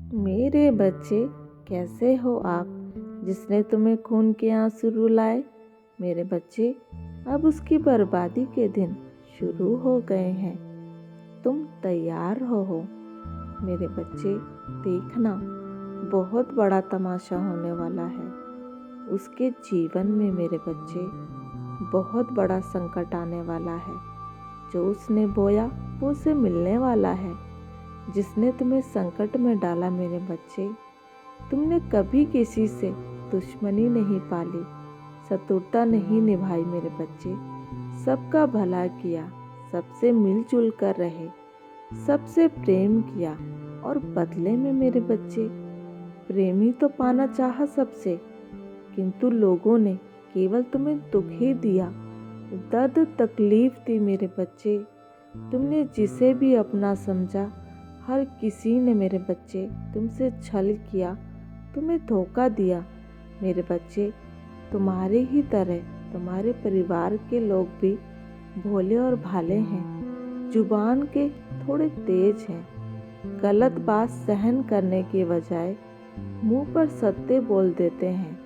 मेरे बच्चे, कैसे हो आप, जिसने तुम्हें खून के आंसू रुलाए। मेरे बच्चे, अब उसकी बर्बादी के दिन शुरू हो गए हैं। तुम तैयार हो। मेरे बच्चे, देखना, बहुत बड़ा तमाशा होने वाला है। उसके जीवन में मेरे बच्चे, बहुत बड़ा संकट आने वाला है। जो उसने बोया वो उसे मिलने वाला है। जिसने तुम्हें संकट में डाला मेरे बच्चे, तुमने कभी किसी से दुश्मनी नहीं पाली, शत्रुता नहीं निभाई मेरे बच्चे। सबका भला किया, सबसे मिलजुल कर रहे, सबसे प्रेम किया और बदले में मेरे बच्चे, प्रेमी तो पाना चाहा सबसे, किंतु लोगों ने केवल तुम्हें दुख ही दिया, दर्द तकलीफ दी मेरे बच्चे। तुमने जिसे भी अपना समझा, हर किसी ने मेरे बच्चे तुमसे छल किया, तुम्हें धोखा दिया मेरे बच्चे। तुम्हारे ही तरह तुम्हारे परिवार के लोग भी भोले और भाले हैं, जुबान के थोड़े तेज हैं। गलत बात सहन करने के बजाय मुंह पर सत्य बोल देते हैं।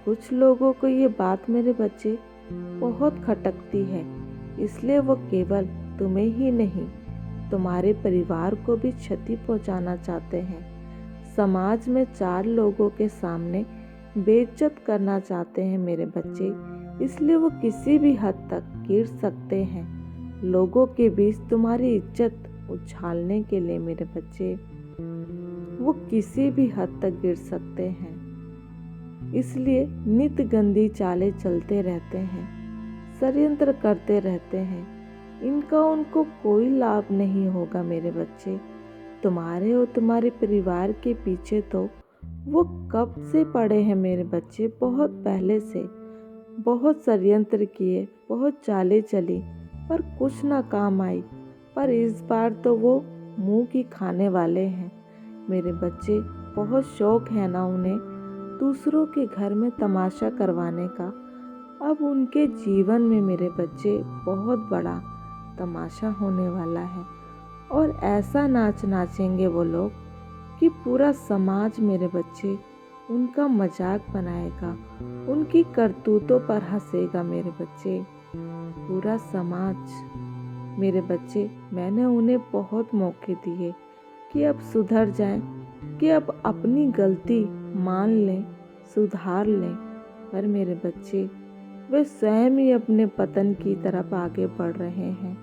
कुछ लोगों को ये बात मेरे बच्चे बहुत खटकती है, इसलिए वो केवल तुम्हें ही नहीं, तुम्हारे परिवार को भी क्षति पहुंचाना चाहते हैं। समाज में 4 लोगों के सामने बेइज्जत करना चाहते हैं मेरे बच्चे, इसलिए वो किसी भी हद तक गिर सकते हैं। लोगों के बीच तुम्हारी इज्जत उछालने के लिए मेरे बच्चे, वो किसी भी हद तक गिर सकते हैं। इसलिए नित गंदी चालें चलते रहते हैं, षड्यंत्र करते रहते हैं। इनका उनको कोई लाभ नहीं होगा मेरे बच्चे। तुम्हारे और तुम्हारे परिवार के पीछे तो वो कब से पड़े हैं मेरे बच्चे, बहुत पहले से। बहुत षड्यंत्र किए, बहुत चालें चली, पर कुछ ना काम आई। पर इस बार तो वो मुंह की खाने वाले हैं मेरे बच्चे। बहुत शौक है ना उन्हें दूसरों के घर में तमाशा करवाने का। अब उनके जीवन में मेरे बच्चे बहुत बड़ा तमाशा होने वाला है, और ऐसा नाच नाचेंगे वो लोग कि पूरा समाज मेरे बच्चे उनका मजाक बनाएगा, उनकी करतूतों पर हंसेगा मेरे बच्चे। पूरा समाज मेरे बच्चे, मैंने उन्हें बहुत मौके दिए कि अब सुधर जाएं, कि अब अपनी गलती मान लें, सुधार लें, पर मेरे बच्चे वे स्वयं ही अपने पतन की तरफ आगे बढ़ रहे हैं,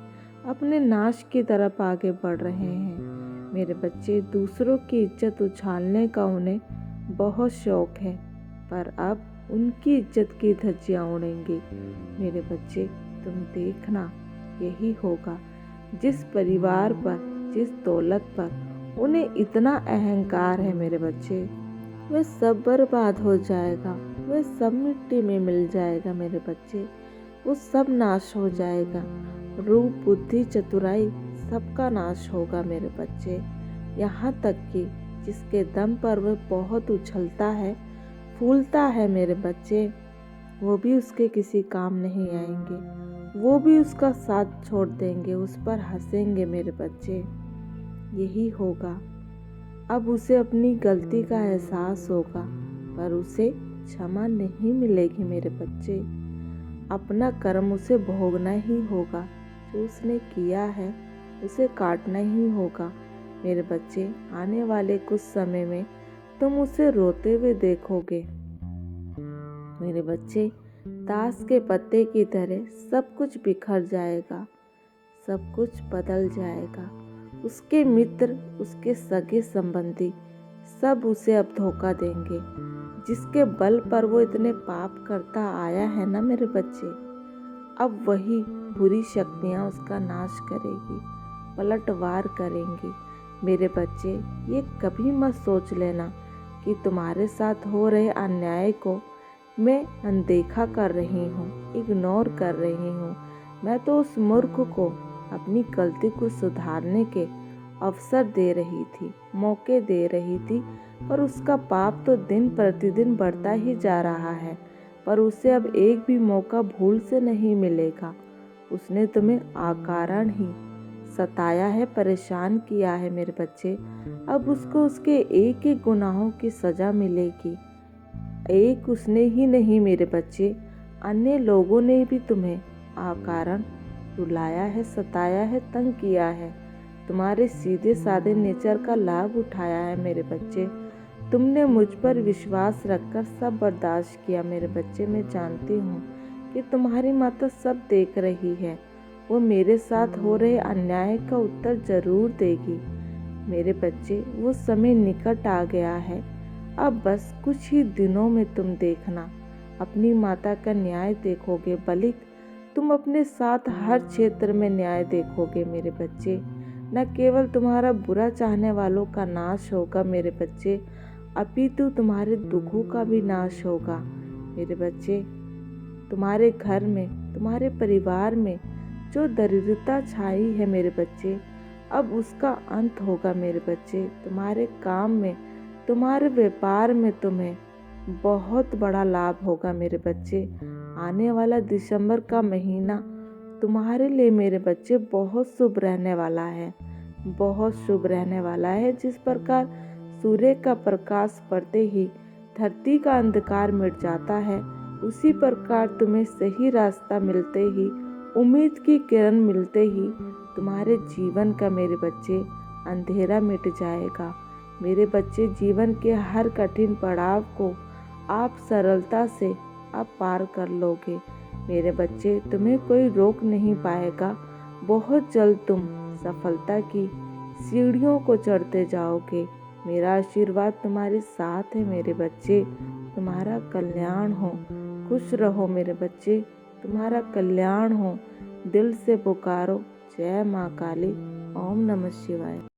अपने नाश की तरफ आगे बढ़ रहे हैं मेरे बच्चे। दूसरों की इज्जत उछालने का उन्हें बहुत शौक है, पर अब उनकी इज्जत की धज्जियां उड़ेंगी मेरे बच्चे। तुम देखना, यही होगा। जिस परिवार पर, जिस दौलत पर उन्हें इतना अहंकार है मेरे बच्चे, वह सब बर्बाद हो जाएगा, वह सब मिट्टी में मिल जाएगा मेरे बच्चे। वो सब नाश हो जाएगा। रूप, बुद्धि, चतुराई सबका नाश होगा मेरे बच्चे। यहाँ तक कि जिसके दम पर वह बहुत उछलता है, फूलता है मेरे बच्चे, वो भी उसके किसी काम नहीं आएंगे। वो भी उसका साथ छोड़ देंगे, उस पर हंसेंगे मेरे बच्चे। यही होगा। अब उसे अपनी गलती का एहसास होगा, पर उसे क्षमा नहीं मिलेगी मेरे बच्चे। अपना कर्म उसे भोगना ही होगा। जो उसने किया है उसे काटना ही होगा मेरे बच्चे। आने वाले कुछ समय में तुम उसे रोते हुए देखोगे मेरे बच्चे। ताश के पत्ते की तरह सब कुछ बिखर जाएगा, सब कुछ बदल जाएगा। उसके मित्र, उसके सगे संबंधी सब उसे अब धोखा देंगे। जिसके बल पर वो इतने पाप करता आया है ना मेरे बच्चे, अब वही बुरी शक्तियाँ उसका नाश करेगी, पलटवार करेंगी मेरे बच्चे। ये कभी मत सोच लेना कि तुम्हारे साथ हो रहे अन्याय को मैं अनदेखा कर रही हूँ, इग्नोर कर रही हूँ। मैं तो उस मूर्ख को अपनी गलती को सुधारने के अवसर दे रही थी, मौके दे रही थी, पर उसका पाप तो दिन प्रतिदिन बढ़ता ही जा रहा है। पर उसे अब एक भी मौका भूल से नहीं मिलेगा। उसने तुम्हें अकारण ही सताया है, परेशान किया है मेरे बच्चे, अब उसको उसके एक एक गुनाहों की सज़ा मिलेगी। एक उसने ही नहीं मेरे बच्चे, अन्य लोगों ने भी तुम्हें अकारण रुलाया है, सताया है, तंग किया है, तुम्हारे सीधे साधे नेचर का लाभ उठाया है मेरे बच्चे। तुमने मुझ पर विश्वास रखकर सब बर्दाश्त किया मेरे बच्चे। मैं जानती हूँ कि तुम्हारी माता सब देख रही है, वो मेरे साथ हो रहे अन्याय का उत्तर जरूर देगी मेरे बच्चे। वो समय निकट आ गया है, अब बस कुछ ही दिनों में तुम देखना अपनी माता का न्याय देखोगे। बल्कि तुम अपने साथ हर क्षेत्र में न्याय देखोगे मेरे बच्चे। न केवल तुम्हारा बुरा चाहने वालों का नाश होगा मेरे बच्चे, अपितु तुम्हारे दुखों का भी नाश होगा मेरे बच्चे। तुम्हारे घर में, तुम्हारे परिवार में जो दरिद्रता छाई है मेरे बच्चे, अब उसका अंत होगा मेरे बच्चे। तुम्हारे काम में, तुम्हारे व्यापार में तुम्हें बहुत बड़ा लाभ होगा मेरे बच्चे। आने वाला दिसंबर का महीना तुम्हारे लिए मेरे बच्चे बहुत शुभ रहने वाला है, बहुत शुभ रहने वाला है। जिस प्रकार सूर्य का प्रकाश पड़ते ही धरती का अंधकार मिट जाता है, उसी प्रकार तुम्हें सही रास्ता मिलते ही, उम्मीद की किरण मिलते ही तुम्हारे जीवन का मेरे बच्चे अंधेरा मिट जाएगा मेरे बच्चे। जीवन के हर कठिन पड़ाव को आप सरलता से आप पार कर लोगे मेरे बच्चे। तुम्हें कोई रोक नहीं पाएगा। बहुत जल्द तुम सफलता की सीढ़ियों को चढ़ते जाओगे। मेरा आशीर्वाद तुम्हारे साथ है मेरे बच्चे। तुम्हारा कल्याण हो, खुश रहो मेरे बच्चे, तुम्हारा कल्याण हो। दिल से पुकारो, जय माँ काली, ओम नमः शिवाय।